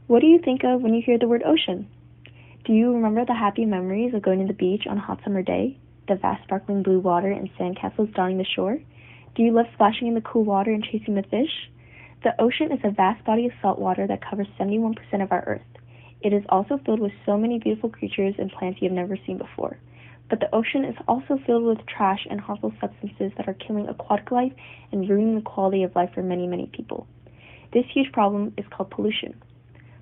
What do you think of when you hear the word ocean? Do you remember the happy memories of going to the beach on a hot summer day? The vast sparkling blue water and sandcastles dotting the shore? Do you love splashing in the cool water and chasing the fish? The ocean is a vast body of salt water that covers 71% of our Earth. It is also filled with so many beautiful creatures and plants you have never seen before. But the ocean is also filled with trash and harmful substances that are killing aquatic life and ruining the quality of life for many, many people. This huge problem is called pollution.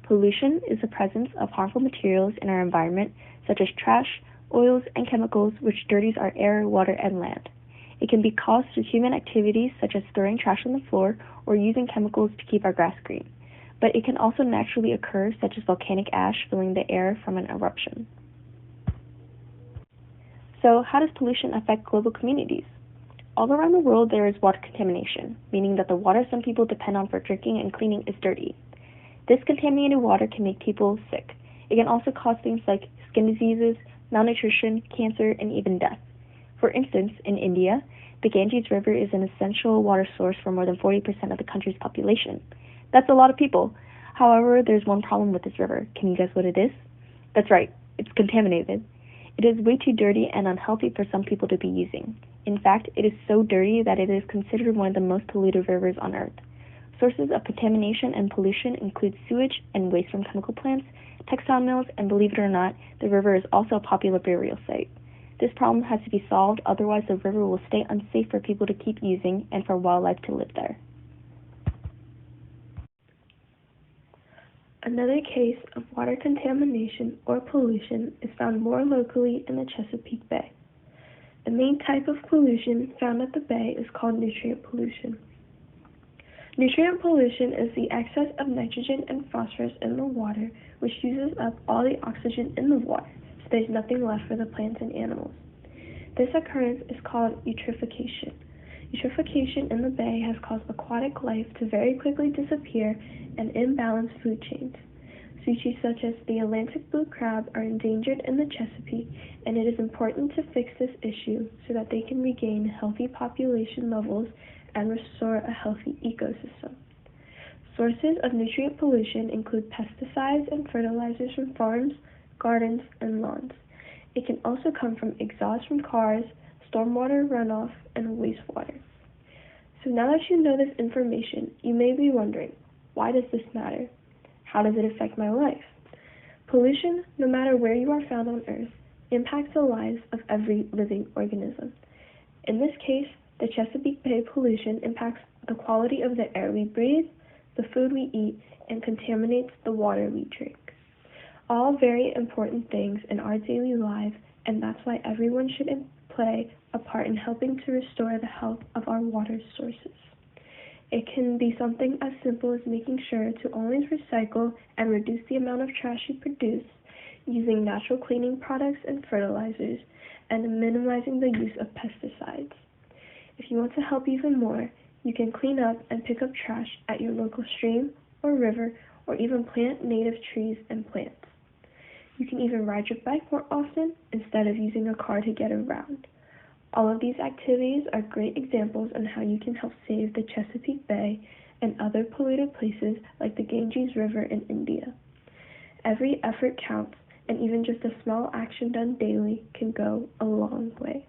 Pollution is the presence of harmful materials in our environment, such as trash, oils, and chemicals, which dirties our air, water, and land. It can be caused through human activities such as throwing trash on the floor or using chemicals to keep our grass green. But it can also naturally occur, such as volcanic ash filling the air from an eruption. So, how does pollution affect global communities? All around the world there is water contamination, meaning that the water some people depend on for drinking and cleaning is dirty. This contaminated water can make people sick. It can also cause things like skin diseases, malnutrition, cancer, and even death. For instance, in India, the Ganges River is an essential water source for more than 40% of the country's population. That's a lot of people. However, there's one problem with this river. Can you guess what it is? That's right, it's contaminated. It is way too dirty and unhealthy for some people to be using. In fact, it is so dirty that it is considered one of the most polluted rivers on Earth. Sources of contamination and pollution include sewage and waste from chemical plants, textile mills, and believe it or not, the river is also a popular burial site. This problem has to be solved, otherwise the river will stay unsafe for people to keep using and for wildlife to live there. Another case of water contamination or pollution is found more locally in the Chesapeake Bay. The main type of pollution found at the bay is called nutrient pollution. Nutrient pollution is the excess of nitrogen and phosphorus in the water, which uses up all the oxygen in the water, so there's nothing left for the plants and animals. This occurrence is called eutrophication. Eutrophication in the bay has caused aquatic life to very quickly disappear and imbalance food chains. Species such as the Atlantic blue crab are endangered in the Chesapeake, and it is important to fix this issue so that they can regain healthy population levels and restore a healthy ecosystem. Sources of nutrient pollution include pesticides and fertilizers from farms, gardens, and lawns. It can also come from exhaust from cars, stormwater runoff, and wastewater. So now that you know this information, you may be wondering, why does this matter? How does it affect my life? Pollution, no matter where you are found on Earth, impacts the lives of every living organism. In this case, the Chesapeake Bay pollution impacts the quality of the air we breathe, the food we eat, and contaminates the water we drink. All very important things in our daily lives, and that's why everyone should play a part in helping to restore the health of our water sources. It can be something as simple as making sure to always recycle and reduce the amount of trash you produce, using natural cleaning products and fertilizers, and minimizing the use of pesticides. If you want to help even more, you can clean up and pick up trash at your local stream or river, or even plant native trees and plants. You can even ride your bike more often instead of using a car to get around. All of these activities are great examples on how you can help save the Chesapeake Bay and other polluted places like the Ganges River in India. Every effort counts, and even just a small action done daily can go a long way.